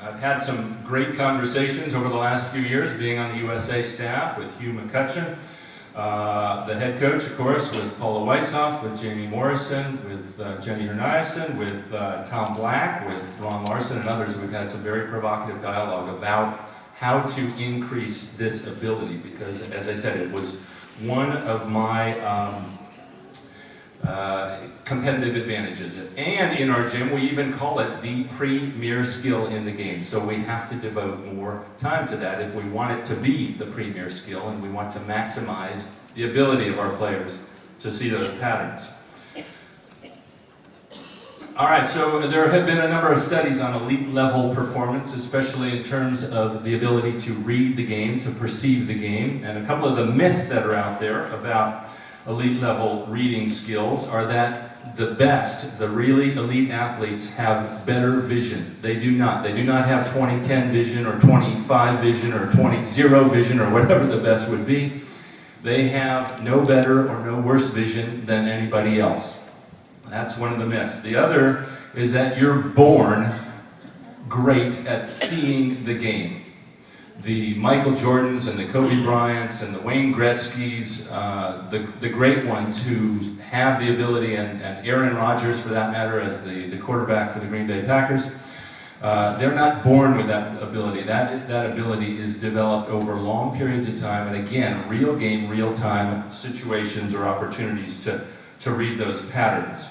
I've had some great conversations over the last few years being on the USA staff with Hugh McCutcheon, the head coach, of course, with Paula Weishoff, with Jamie Morrison, with Jenny Herniason, with Tom Black, with Ron Larson and others. We've had some very provocative dialogue about how to increase this ability because, as I said, it was one of my competitive advantages. And in our gym, we even call it the premier skill in the game. So we have to devote more time to that if we want it to be the premier skill and we want to maximize the ability of our players to see those patterns. All right, so there have been a number of studies on elite level performance, especially in terms of the ability to read the game, to perceive the game. And a couple of the myths that are out there about elite level reading skills are that the best, the really elite athletes have better vision. They do not. They do not have 20/10 vision or 25 vision or 20/0 vision or whatever the best would be. They have no better or no worse vision than anybody else. That's one of the myths. The other is that you're born great at seeing the game. The Michael Jordans and the Kobe Bryants and the Wayne Gretzkys, the great ones who have the ability, and Aaron Rodgers for that matter as the quarterback for the Green Bay Packers, they're not born with that ability. That ability is developed over long periods of time, and again, real game, real time situations or opportunities to read those patterns.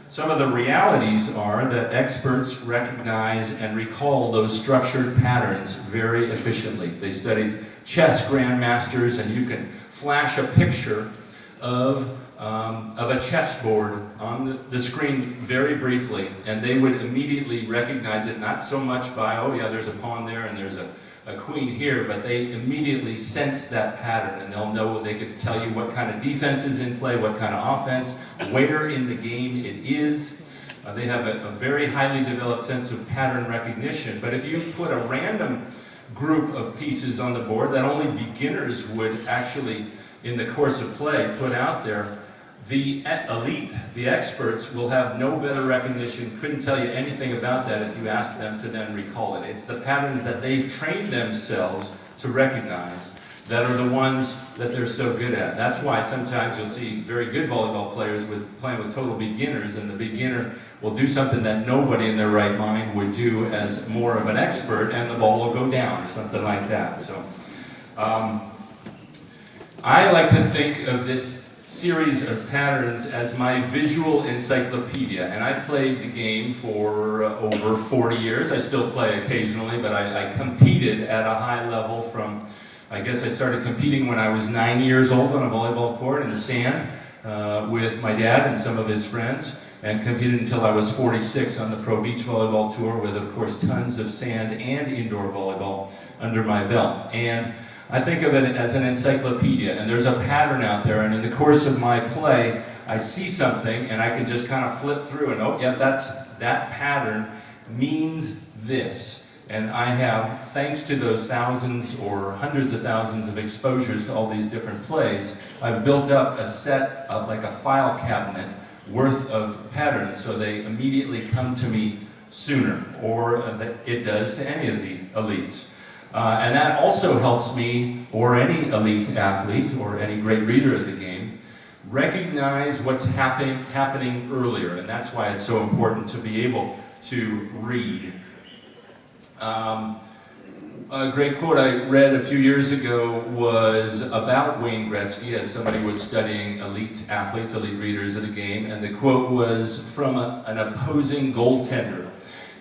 Some of the realities are that experts recognize and recall those structured patterns very efficiently. They studied chess grandmasters, and you can flash a picture of a chessboard on the screen very briefly, and they would immediately recognize it, not so much by, oh yeah, there's a pawn there and there's a queen here, but they immediately sense that pattern, and they'll know, they could tell you what kind of defense is in play, what kind of offense, where in the game it is. They have a very highly developed sense of pattern recognition, but if you put a random group of pieces on the board that only beginners would actually, in the course of play, put out there, the elite, the experts, will have no better recognition, couldn't tell you anything about that if you asked them to then recall it. It's the patterns that they've trained themselves to recognize that are the ones that they're so good at. That's why sometimes you'll see very good volleyball players playing with total beginners, and the beginner will do something that nobody in their right mind would do as more of an expert, and the ball will go down or something like that. So I like to think of this series of patterns as my visual encyclopedia, and I played the game for over 40 years. I still play occasionally, but I competed at a high level from, I guess I started competing when I was 9 years old on a volleyball court in the sand with my dad and some of his friends, and competed until I was 46 on the Pro Beach Volleyball Tour with, of course, tons of sand and indoor volleyball under my belt. And I think of it as an encyclopedia, and there's a pattern out there, and in the course of my play, I see something, and I can just kind of flip through and, oh, yeah, that pattern means this. And I have, thanks to those thousands or hundreds of thousands of exposures to all these different plays, I've built up a set of, like a file cabinet worth of patterns, so they immediately come to me sooner, or it does to any of the elites. And that also helps me, or any elite athlete, or any great reader of the game, recognize what's happening earlier, and that's why it's so important to be able to read. A great quote I read a few years ago was about Wayne Gretzky, as somebody was studying elite athletes, elite readers of the game, and the quote was from an opposing goaltender.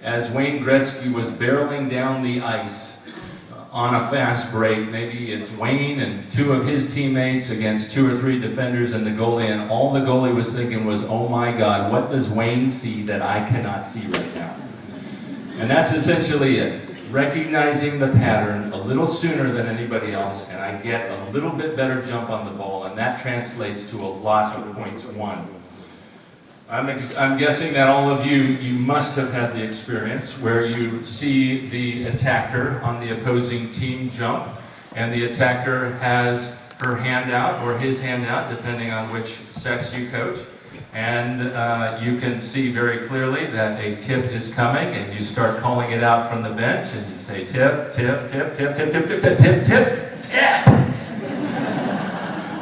As Wayne Gretzky was barreling down the ice on a fast break, maybe it's Wayne and two of his teammates against 2 or 3 defenders and the goalie, and all the goalie was thinking was, oh my God, what does Wayne see that I cannot see right now? And that's essentially it. Recognizing the pattern a little sooner than anybody else, and I get a little bit better jump on the ball, and that translates to a lot of points won. I'm guessing that all of you must have had the experience where you see the attacker on the opposing team jump, and the attacker has her hand out, or his hand out, depending on which sex you coach, And you can see very clearly that a tip is coming, and you start calling it out from the bench, and you say tip, tip, tip, tip, tip, tip, tip, tip, tip, tip, tip.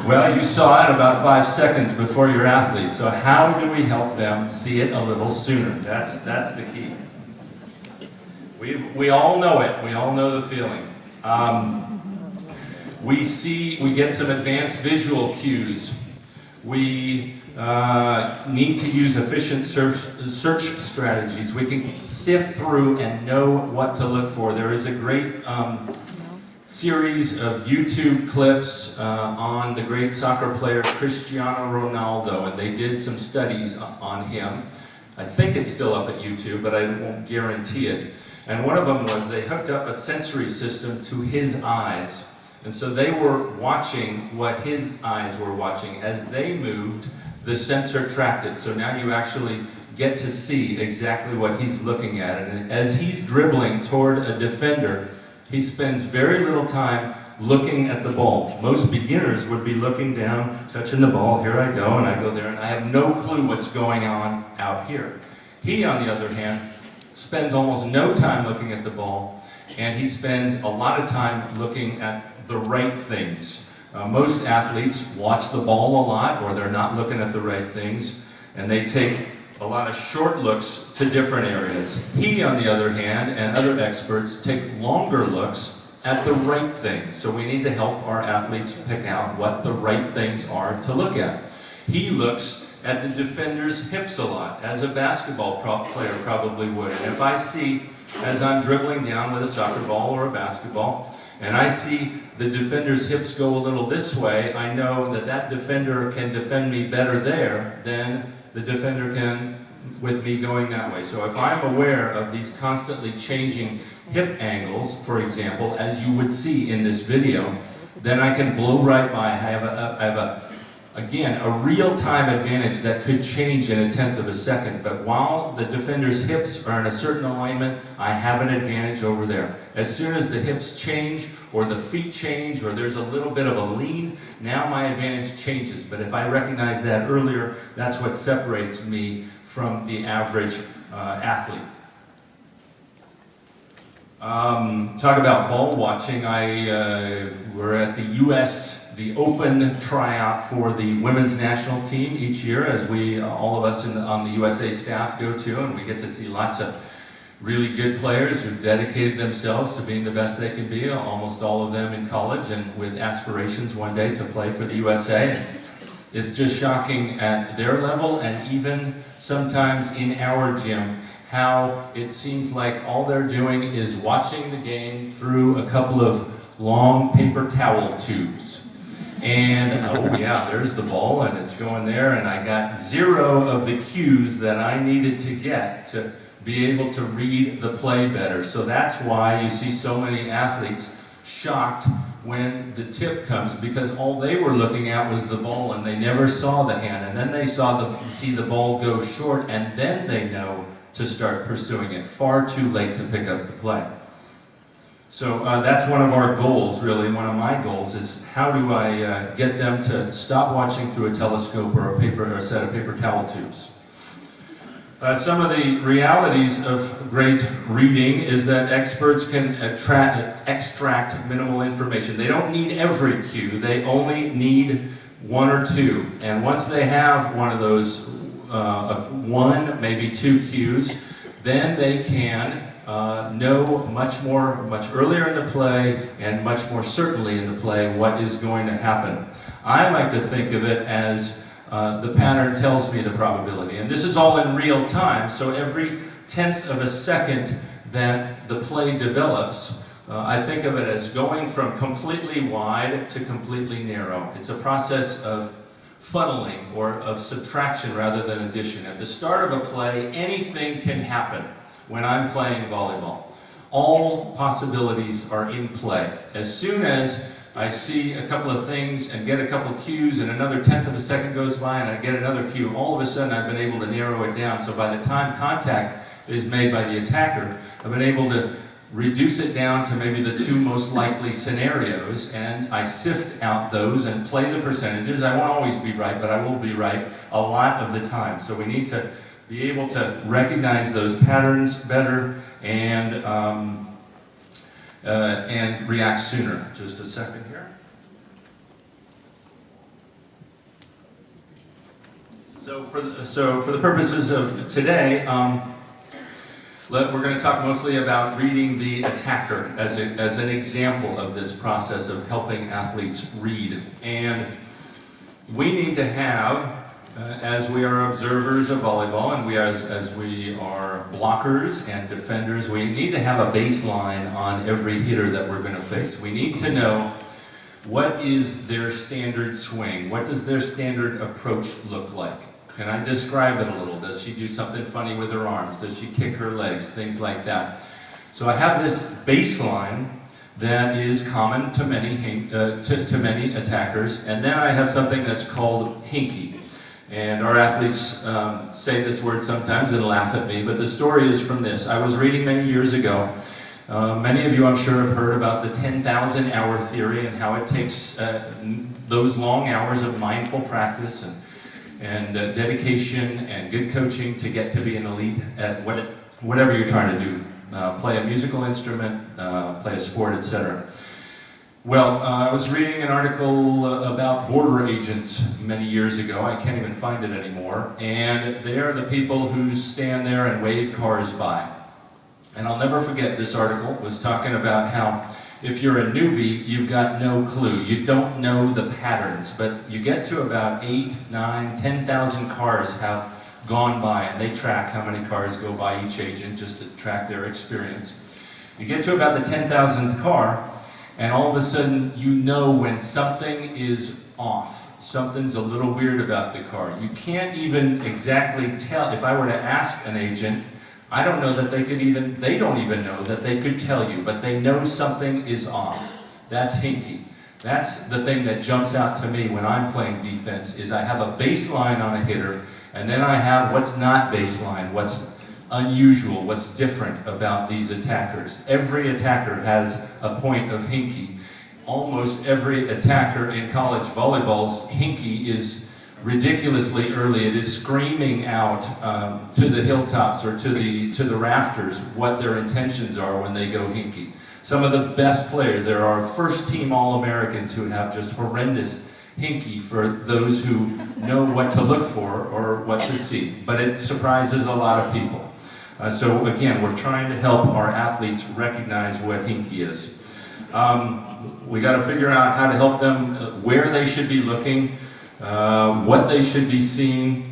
Well, you saw it about 5 seconds before your athlete, so how do we help them see it a little sooner? That's the key. We all know it. We all know the feeling. We get some advanced visual cues. We need to use efficient search strategies. We can sift through and know what to look for. There is a great series of YouTube clips on the great soccer player Cristiano Ronaldo, and they did some studies on him. I think it's still up at YouTube, but I won't guarantee it. And one of them was they hooked up a sensory system to his eyes. And so they were watching what his eyes were watching. As they moved, the sensor tracked it. So now you actually get to see exactly what he's looking at. And as he's dribbling toward a defender, he spends very little time looking at the ball. Most beginners would be looking down, touching the ball, here I go, and I go there, and I have no clue what's going on out here. He, on the other hand, spends almost no time looking at the ball, and he spends a lot of time looking at the right things. Most athletes watch the ball a lot, or they're not looking at the right things, and they take a lot of short looks to different areas. He, on the other hand, and other experts take longer looks at the right things. So we need to help our athletes pick out what the right things are to look at. He looks at the defender's hips a lot, as a basketball player probably would. And if I see, as I'm dribbling down with a soccer ball or a basketball, and I see the defender's hips go a little this way, I know that that defender can defend me better there than the defender can with me going that way. So if I'm aware of these constantly changing hip angles, for example, as you would see in this video, then I can blow right by. I have again, a real-time advantage that could change in 1/10 of a second, but while the defender's hips are in a certain alignment, I have an advantage over there. As soon as the hips change, or the feet change, or there's a little bit of a lean, now my advantage changes. But if I recognize that earlier, that's what separates me from the average athlete. Talk about ball watching. We're at the Open tryout for the women's national team each year, as all of us on the USA staff go to, and we get to see lots of really good players who've dedicated themselves to being the best they can be, almost all of them in college and with aspirations one day to play for the USA. And it's just shocking at their level, and even sometimes in our gym, how it seems like all they're doing is watching the game through a couple of long paper towel tubes. And, oh yeah, there's the ball, and it's going there, and I got 0 of the cues that I needed to get to be able to read the play better. So that's why you see so many athletes shocked when the tip comes, because all they were looking at was the ball, and they never saw the hand, and then they see the ball go short, and then they know to start pursuing it. Far too late to pick up the play. So that's one of our goals, really. One of my goals is how do I get them to stop watching through a telescope or a set of paper towel tubes. Some of the realities of great reading is that experts can extract minimal information. They don't need every cue, they only need 1 or 2. And once they have one of those 1, maybe 2 cues, then they can know much earlier in the play and much more certainly in the play what is going to happen. I like to think of it as the pattern tells me the probability. And this is all in real time, so every 1/10 of a second that the play develops, I think of it as going from completely wide to completely narrow. It's a process of funneling, or of subtraction rather than addition. At the start of a play, anything can happen when I'm playing volleyball. All possibilities are in play. As soon as I see a couple of things and get a couple of cues, and another 1/10 of a second goes by and I get another cue, all of a sudden I've been able to narrow it down. So by the time contact is made by the attacker, I've been able to reduce it down to maybe the two most likely scenarios, and I sift out those and play the percentages. I won't always be right, but I will be right a lot of the time. So we need to be able to recognize those patterns better and react sooner. Just a second here. So for the purposes of today, we're going to talk mostly about reading the attacker as an example of this process of helping athletes read. And we need to have, as we are observers of volleyball, and as we are blockers and defenders, we need to have a baseline on every hitter that we're going to face. We need to know what is their standard swing, what does their standard approach look like. Can I describe it a little? Does she do something funny with her arms? Does she kick her legs? Things like that. So I have this baseline that is common to many attackers, and then I have something that's called hinky. And our athletes say this word sometimes and laugh at me, but the story is from this. I was reading many years ago. Many of you, I'm sure, have heard about the 10,000-hour theory and how it takes those long hours of mindful practice and dedication and good coaching to get to be an elite at whatever you're trying to do. Play a musical instrument, play a sport, etc. Well, I was reading an article about border agents many years ago. I can't even find it anymore. And they are the people who stand there and wave cars by. And I'll never forget, this article was talking about how if you're a newbie, you've got no clue. You don't know the patterns, but you get to about 8, 9, 10,000 cars have gone by, and they track how many cars go by each agent just to track their experience. You get to about the 10,000th car, and all of a sudden you know when something is off. Something's a little weird about the car. You can't even exactly tell. If I were to ask an agent, I don't know that they don't even know that they could tell you, but they know something is off. That's hinky. That's the thing that jumps out to me when I'm playing defense, is I have a baseline on a hitter, and then I have what's not baseline, what's unusual, what's different about these attackers. Every attacker has a point of hinky. Almost every attacker in college volleyball's hinky is ridiculously early. It is screaming out to the hilltops or to the rafters what their intentions are when they go hinky. Some of the best players, there are first-team All-Americans who have just horrendous hinky for those who know what to look for or what to see. But it surprises a lot of people. So again, we're trying to help our athletes recognize what hinky is. We got to figure out how to help them, where they should be looking, what they should be seeing.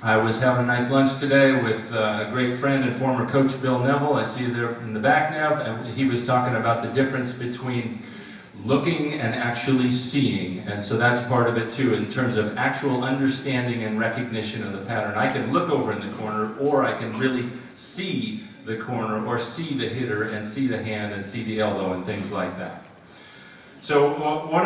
I was having a nice lunch today with a great friend and former coach, Bill Neville. I see you there in the back, Nev, and he was talking about the difference between looking and actually seeing, and so that's part of it too, in terms of actual understanding and recognition of the pattern. I can look over in the corner, or I can really see the corner, or see the hitter, and see the hand, and see the elbow, and things like that. So one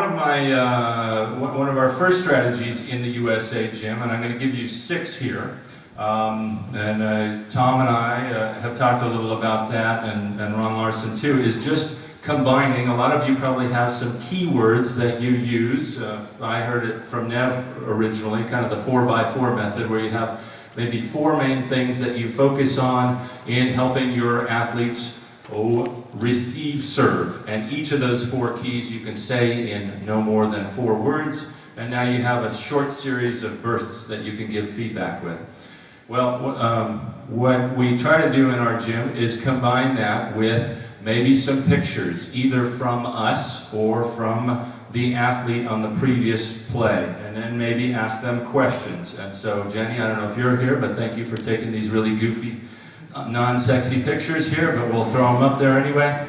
of our first strategies in the USA gym, and I'm going to give you 6 here, and Tom and I have talked a little about that, and Ron Larson too, is just combining. A lot of you probably have some keywords that you use. I heard it from Nev originally, kind of the 4x4 method, where you have maybe 4 main things that you focus on in helping your athletes receive serve. And each of those 4 keys you can say in no more than 4 words, and now you have a short series of bursts that you can give feedback with. Well, what we try to do in our gym is combine that with maybe some pictures, either from us or from the athlete on the previous play, and then maybe ask them questions. And so, Jenny, I don't know if you're here, but thank you for taking these really goofy, non-sexy pictures here, but we'll throw them up there anyway.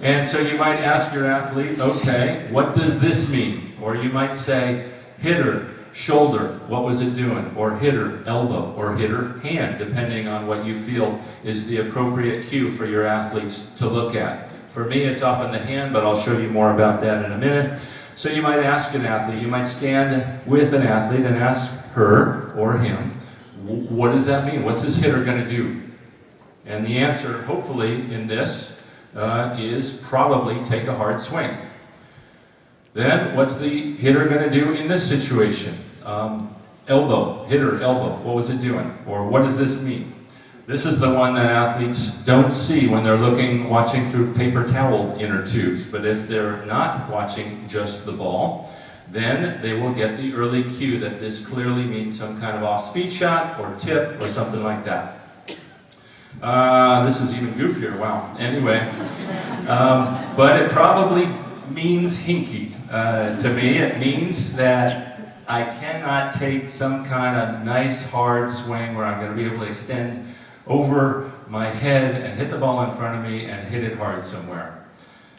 And so you might ask your athlete, okay, what does this mean? Or you might say, hitter, shoulder, what was it doing? Or hitter, elbow, or hitter, hand, depending on what you feel is the appropriate cue for your athletes to look at. For me, it's often the hand, but I'll show you more about that in a minute. So you might ask an athlete, you might stand with an athlete and ask her or him, what does that mean? What's this hitter going to do? And the answer, hopefully, in this is probably take a hard swing. Then what's the hitter going to do in this situation? Elbow, hitter, elbow, what was it doing? Or what does this mean? This is the one that athletes don't see when they're watching through paper towel inner tubes. But if they're not watching just the ball, then they will get the early cue that this clearly means some kind of off-speed shot or tip or something like that. This is even goofier, wow. Anyway, but it probably means hinky. To me, it means that I cannot take some kind of nice hard swing where I'm going to be able to extend over my head and hit the ball in front of me and hit it hard somewhere.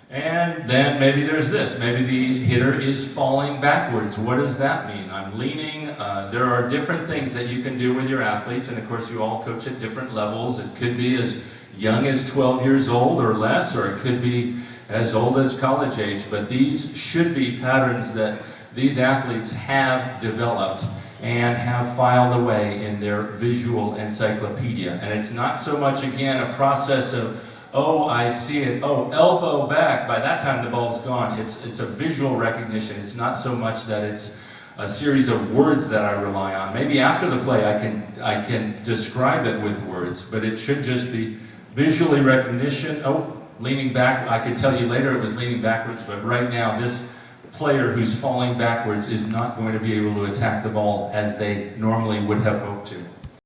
And then maybe there's this. Maybe the hitter is falling backwards. What does that mean? I'm leaning. There are different things that you can do with your athletes, and of course you all coach at different levels. It could be as young as 12 years old or less, or it could be as old as college age. But these should be patterns that these athletes have developed and have filed away in their visual encyclopedia. And it's not so much, again, a process of, oh, I see it, oh, elbow back, by that time the ball's gone. It's a visual recognition. It's not so much that it's a series of words that I rely on. Maybe after the play I can describe it with words, but it should just be visually recognition. Oh, leaning back, I could tell you later it was leaning backwards, but right now this player who's falling backwards is not going to be able to attack the ball as they normally would have hoped to.